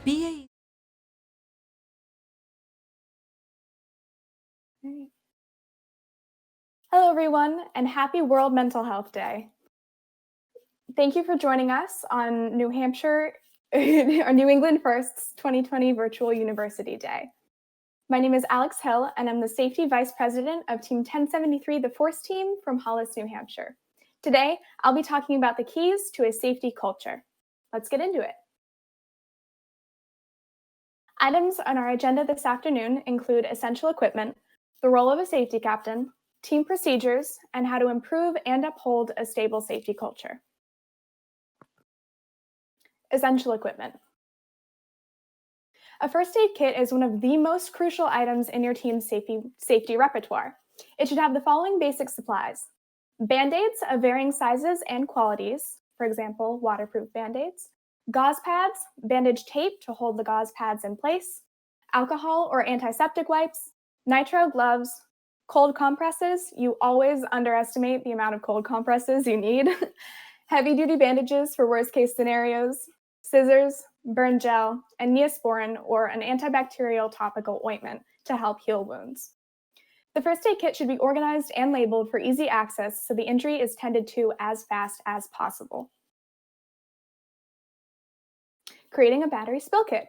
BA. Great. Hello, everyone, and happy World Mental Health Day. Thank you for joining us on New Hampshire or New England First's 2020 Virtual University Day. My name is Alex Hill, and I'm the Safety Vice President of Team 1073, the FORCE team from Hollis, New Hampshire. Today, I'll be talking about the keys to a safety culture. Let's get into it. Items on our agenda this afternoon include essential equipment, the role of a safety captain, team procedures, and how to improve and uphold a stable safety culture. Essential equipment. A first aid kit is one of the most crucial items in your team's safety repertoire. It should have the following basic supplies: Band-Aids of varying sizes and qualities, for example, waterproof Band-Aids, gauze pads, bandage tape to hold the gauze pads in place, alcohol or antiseptic wipes, nitrile gloves, cold compresses. You always underestimate the amount of cold compresses you need, heavy-duty bandages for worst-case scenarios, scissors, burn gel, and Neosporin or an antibacterial topical ointment to help heal wounds. The first aid kit should be organized and labeled for easy access so the injury is tended to as fast as possible. Creating a battery spill kit.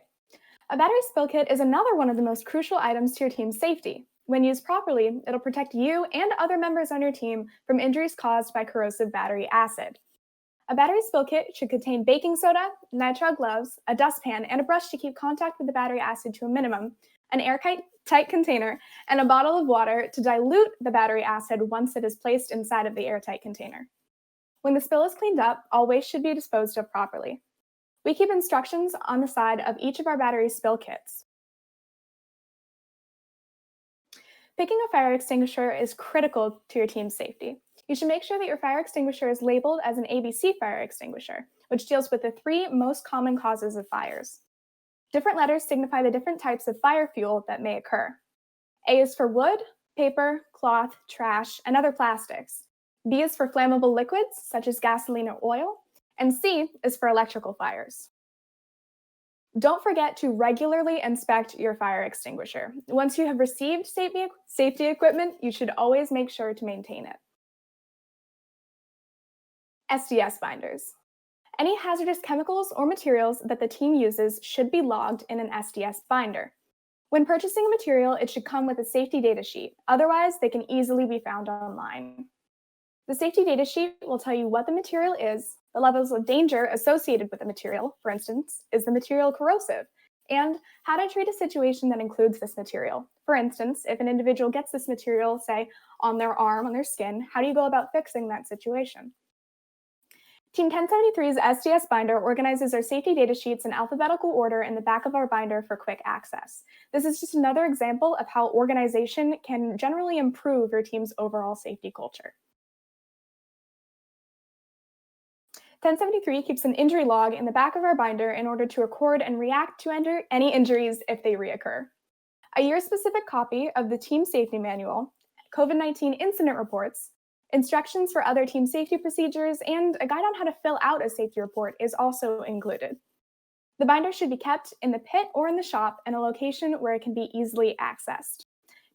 A battery spill kit is another one of the most crucial items to your team's safety. When used properly, it'll protect you and other members on your team from injuries caused by corrosive battery acid. A battery spill kit should contain baking soda, nitrile gloves, a dustpan, and a brush to keep contact with the battery acid to a minimum, an airtight container, and a bottle of water to dilute the battery acid once it is placed inside of the airtight container. When the spill is cleaned up, all waste should be disposed of properly. We keep instructions on the side of each of our battery spill kits. Picking a fire extinguisher is critical to your team's safety. You should make sure that your fire extinguisher is labeled as an ABC fire extinguisher, which deals with the 3 most common causes of fires. Different letters signify the different types of fire fuel that may occur. A is for wood, paper, cloth, trash, and other plastics. B is for flammable liquids, such as gasoline or oil. And C is for electrical fires. Don't forget to regularly inspect your fire extinguisher. Once you have received safety equipment, you should always make sure to maintain it. SDS binders. Any hazardous chemicals or materials that the team uses should be logged in an SDS binder. When purchasing a material, it should come with a safety data sheet. Otherwise, they can easily be found online. The safety data sheet will tell you what the material is, the levels of danger associated with the material, for instance, is the material corrosive, and how to treat a situation that includes this material. For instance, if an individual gets this material, say, on their arm, on their skin, how do you go about fixing that situation? Team 1073's SDS binder organizes our safety data sheets in alphabetical order in the back of our binder for quick access. This is just another example of how organization can generally improve your team's overall safety culture. 1073 keeps an injury log in the back of our binder in order to record and react to any injuries if they reoccur. A year-specific copy of the Team Safety Manual, COVID-19 incident reports, instructions for other team safety procedures, and a guide on how to fill out a safety report is also included. The binder should be kept in the pit or in the shop in a location where it can be easily accessed.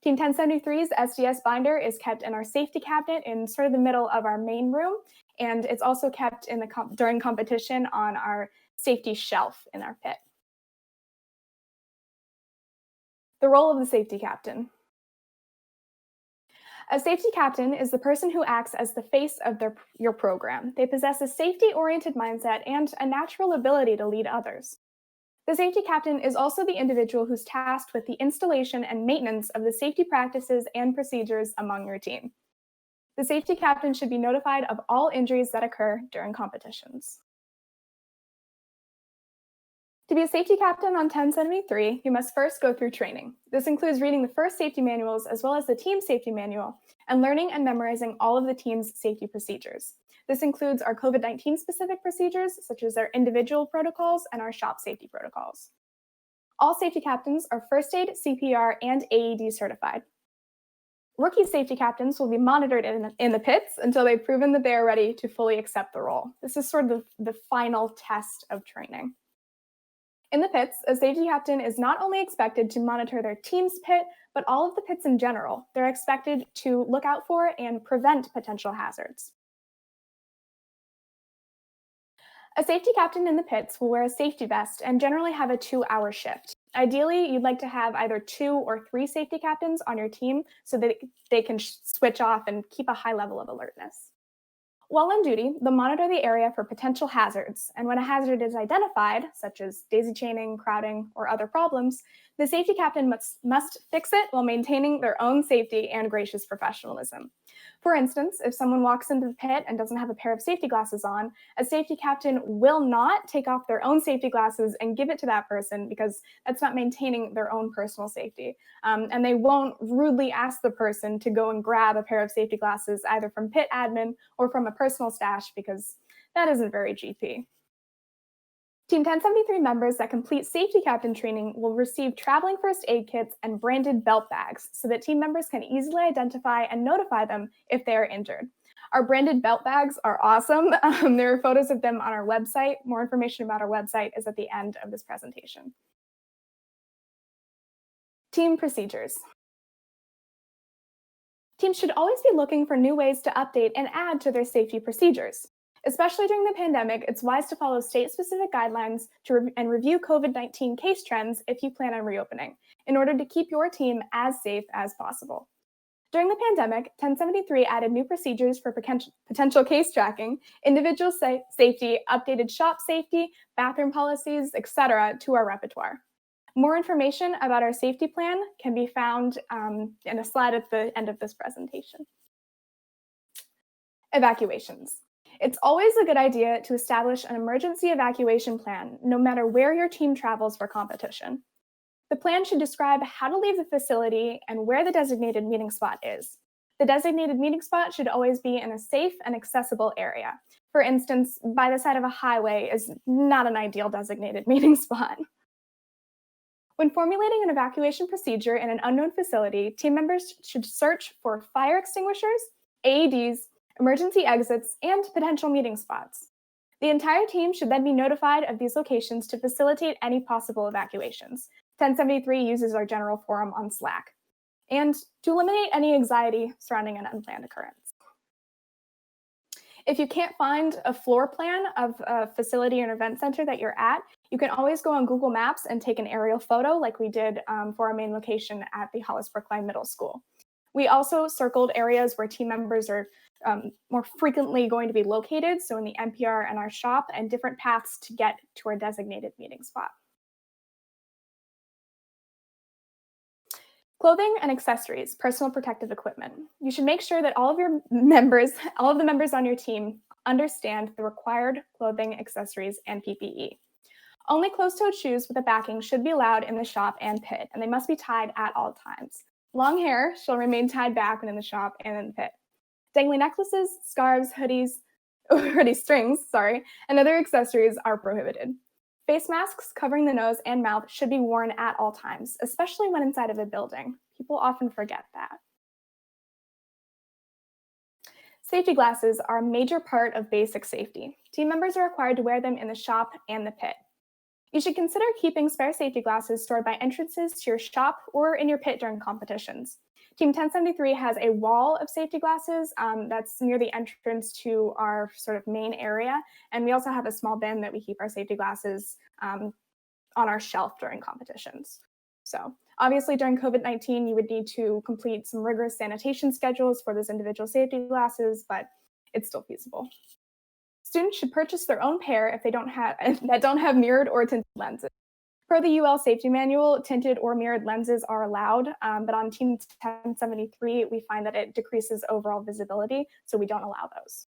Team 1073's SDS binder is kept in our safety cabinet in sort of the middle of our main room, and it's also kept in during competition on our safety shelf in our pit. The role of the safety captain. A safety captain is the person who acts as the face of your program. They possess a safety-oriented mindset and a natural ability to lead others. The safety captain is also the individual who's tasked with the installation and maintenance of the safety practices and procedures among your team. The safety captain should be notified of all injuries that occur during competitions. To be a safety captain on 1073, you must first go through training. This includes reading the FIRST safety manuals as well as the team safety manual and learning and memorizing all of the team's safety procedures. This includes our COVID-19 specific procedures, such as our individual protocols and our shop safety protocols. All safety captains are first aid, CPR, and AED certified. Rookie safety captains will be monitored in the pits until they've proven that they are ready to fully accept the role. This is sort of the final test of training. In the pits, a safety captain is not only expected to monitor their team's pit, but all of the pits in general. They're expected to look out for and prevent potential hazards. A safety captain in the pits will wear a safety vest and generally have a 2-hour shift. Ideally, you'd like to have either 2 or 3 safety captains on your team so that they can switch off and keep a high level of alertness. While on duty, they'll monitor the area for potential hazards, and when a hazard is identified, such as daisy chaining, crowding, or other problems, the safety captain must fix it while maintaining their own safety and gracious professionalism. For instance, if someone walks into the pit and doesn't have a pair of safety glasses on, a safety captain will not take off their own safety glasses and give it to that person because that's not maintaining their own personal safety. And they won't rudely ask the person to go and grab a pair of safety glasses either from pit admin or from a personal stash because that isn't very GP. Team 1073 members that complete safety captain training will receive traveling first aid kits and branded belt bags so that team members can easily identify and notify them if they are injured. Our branded belt bags are awesome. There are photos of them on our website. More information about our website is at the end of this presentation. Team procedures. Teams should always be looking for new ways to update and add to their safety procedures. Especially during the pandemic, it's wise to follow state-specific guidelines and review COVID-19 case trends if you plan on reopening, in order to keep your team as safe as possible. During the pandemic, 1073 added new procedures for potential case tracking, individual safety, updated shop safety, bathroom policies, etc. to our repertoire. More information about our safety plan can be found in a slide at the end of this presentation. Evacuations. It's always a good idea to establish an emergency evacuation plan, no matter where your team travels for competition. The plan should describe how to leave the facility and where the designated meeting spot is. The designated meeting spot should always be in a safe and accessible area. For instance, by the side of a highway is not an ideal designated meeting spot. When formulating an evacuation procedure in an unknown facility, team members should search for fire extinguishers, AEDs, emergency exits, and potential meeting spots. The entire team should then be notified of these locations to facilitate any possible evacuations. 1073 uses our general forum on Slack, and to eliminate any anxiety surrounding an unplanned occurrence. If you can't find a floor plan of a facility or an event center that you're at, you can always go on Google Maps and take an aerial photo like we did for our main location at the Hollis Brookline Middle School. We also circled areas where team members are more frequently going to be located, so in the NPR and our shop, and different paths to get to our designated meeting spot. Clothing and accessories, personal protective equipment. You should make sure that all of the members on your team understand the required clothing, accessories, and PPE. Only closed-toed shoes with a backing should be allowed in the shop and pit, and they must be tied at all times. Long hair shall remain tied back when in the shop and in the pit. Dangly necklaces, scarves, hoodie strings, and other accessories are prohibited. Face masks covering the nose and mouth should be worn at all times, especially when inside of a building. People often forget that. Safety glasses are a major part of basic safety. Team members are required to wear them in the shop and the pit. You should consider keeping spare safety glasses stored by entrances to your shop or in your pit during competitions. Team 1073 has a wall of safety glasses that's near the entrance to our sort of main area, and we also have a small bin that we keep our safety glasses on our shelf during competitions. So obviously during COVID-19, you would need to complete some rigorous sanitation schedules for those individual safety glasses, but it's still feasible. Students should purchase their own pair if they don't have mirrored or tinted lenses. Per the UL safety manual, tinted or mirrored lenses are allowed, but on Team 1073, we find that it decreases overall visibility, so we don't allow those.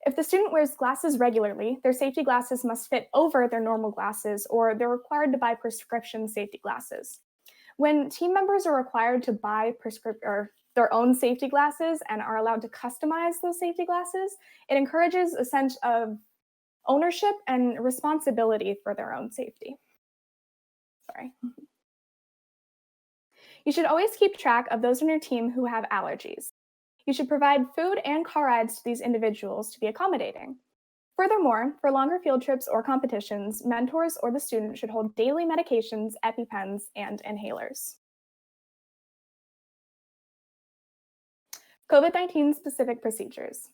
If the student wears glasses regularly, their safety glasses must fit over their normal glasses, or they're required to buy prescription safety glasses. When team members are required to buy their own safety glasses and are allowed to customize those safety glasses, it encourages a sense of ownership and responsibility for their own safety. You should always keep track of those on your team who have allergies. You should provide food and car rides to these individuals to be accommodating. Furthermore, for longer field trips or competitions, mentors or the student should hold daily medications, EpiPens, and inhalers. COVID-19 specific procedures.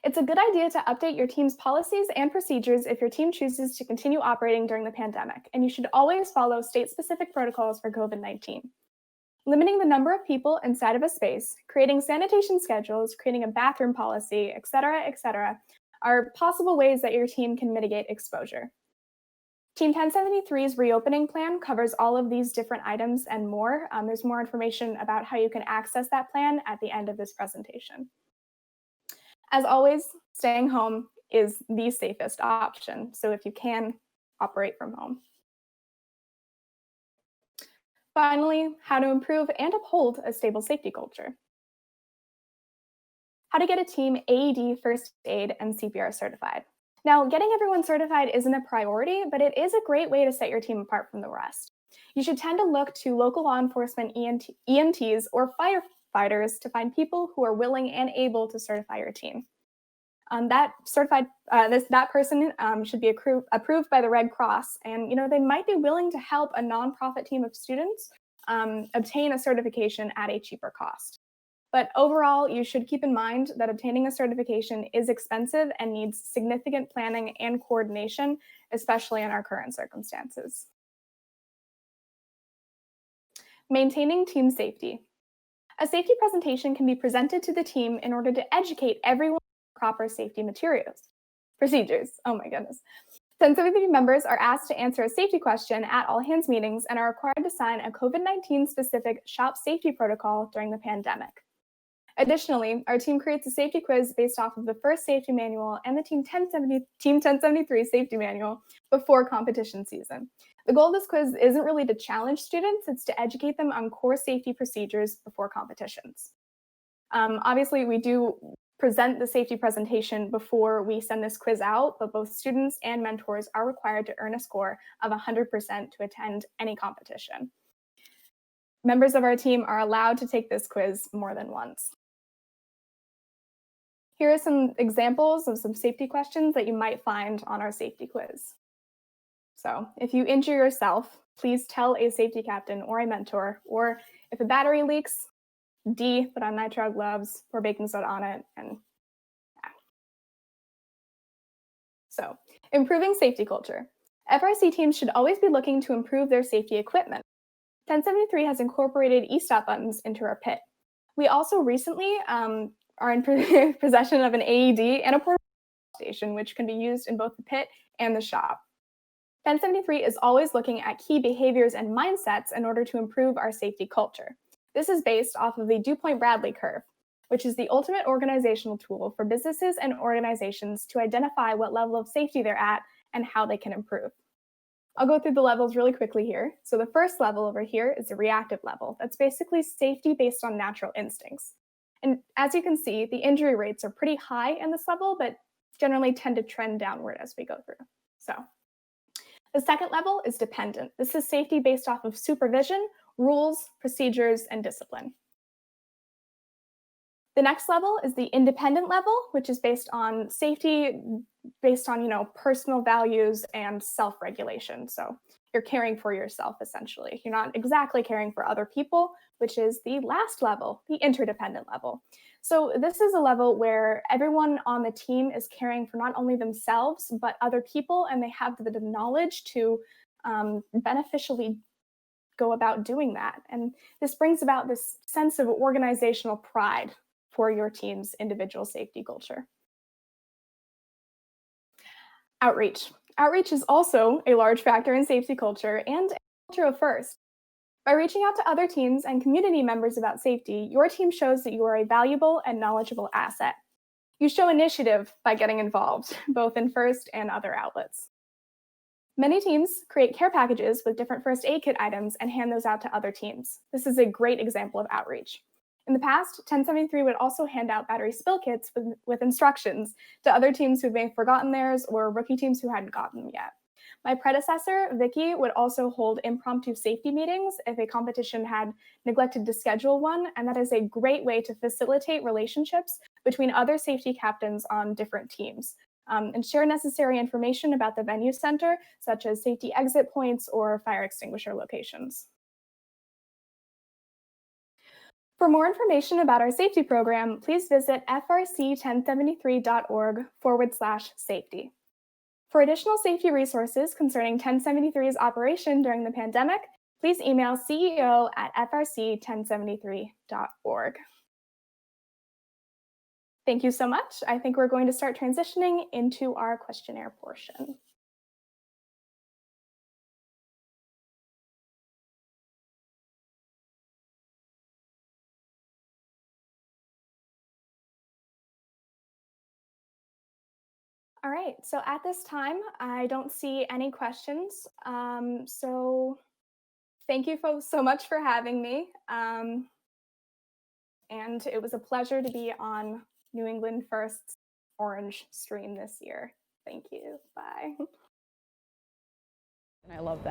It's a good idea to update your team's policies and procedures if your team chooses to continue operating during the pandemic, and you should always follow state-specific protocols for COVID-19. Limiting the number of people inside of a space, creating sanitation schedules, creating a bathroom policy, etc., are possible ways that your team can mitigate exposure. Team 1073's reopening plan covers all of these different items and more. There's more information about how you can access that plan at the end of this presentation. As always, staying home is the safest option, so if you can, operate from home. Finally, how to improve and uphold a stable safety culture. How to get a team AED, first aid, and CPR certified. Now, getting everyone certified isn't a priority, but it is a great way to set your team apart from the rest. You should tend to look to local law enforcement EMTs or firefighters to find people who are willing and able to certify your team. That person should be approved by the Red Cross, and they might be willing to help a nonprofit team of students obtain a certification at a cheaper cost. But overall, you should keep in mind that obtaining a certification is expensive and needs significant planning and coordination, especially in our current circumstances. Maintaining team safety. A safety presentation can be presented to the team in order to educate everyone on proper safety procedures. Oh my goodness. 1073 members are asked to answer a safety question at all hands meetings and are required to sign a COVID-19 specific shop safety protocol during the pandemic. Additionally, our team creates a safety quiz based off of the FIRST safety manual and the Team 1073 safety manual before competition season. The goal of this quiz isn't really to challenge students, it's to educate them on core safety procedures before competitions. Obviously, we do present the safety presentation before we send this quiz out, but both students and mentors are required to earn a score of 100% to attend any competition. Members of our team are allowed to take this quiz more than once. Here are some examples of some safety questions that you might find on our safety quiz. So, if you injure yourself, please tell a safety captain or a mentor, or if a battery leaks, D, put on nitrile gloves, pour baking soda on it, and yeah. So, improving safety culture. FRC teams should always be looking to improve their safety equipment. 1073 has incorporated e-stop buttons into our pit. We also recently are in possession of an AED and a portable station, which can be used in both the pit and the shop. 1073 is always looking at key behaviors and mindsets in order to improve our safety culture. This is based off of the DuPont-Bradley curve, which is the ultimate organizational tool for businesses and organizations to identify what level of safety they're at and how they can improve. I'll go through the levels really quickly here. So the first level over here is the reactive level. That's basically safety based on natural instincts. And as you can see, the injury rates are pretty high in this level, but generally tend to trend downward as we go through. So the second level is dependent. This is safety based off of supervision, rules, procedures, and discipline. The next level is the independent level, which is based on safety, based on personal values and self-regulation. So you're caring for yourself, essentially. You're not exactly caring for other people, which is the last level, the interdependent level. So this is a level where everyone on the team is caring for not only themselves, but other people, and they have the knowledge to beneficially go about doing that. And this brings about this sense of organizational pride for your team's individual safety culture. Outreach. Outreach is also a large factor in safety culture and a culture of FIRST. By reaching out to other teams and community members about safety, your team shows that you are a valuable and knowledgeable asset. You show initiative by getting involved, both in FIRST and other outlets. Many teams create care packages with different first aid kit items and hand those out to other teams. This is a great example of outreach. In the past, 1073 would also hand out battery spill kits with instructions to other teams who may have forgotten theirs or rookie teams who hadn't gotten them yet. My predecessor, Vicky, would also hold impromptu safety meetings if a competition had neglected to schedule one, and that is a great way to facilitate relationships between other safety captains on different teams. and share necessary information about the venue center, such as safety exit points or fire extinguisher locations. For more information about our safety program, please visit frc1073.org/safety. For additional safety resources concerning 1073's operation during the pandemic, please email ceo@frc1073.org. Thank you so much. I think we're going to start transitioning into our questionnaire portion. All right, so at this time, I don't see any questions. So thank you folks so much for having me. And it was a pleasure to be on New England First's Orange stream this year. Thank you. Bye. And I love that.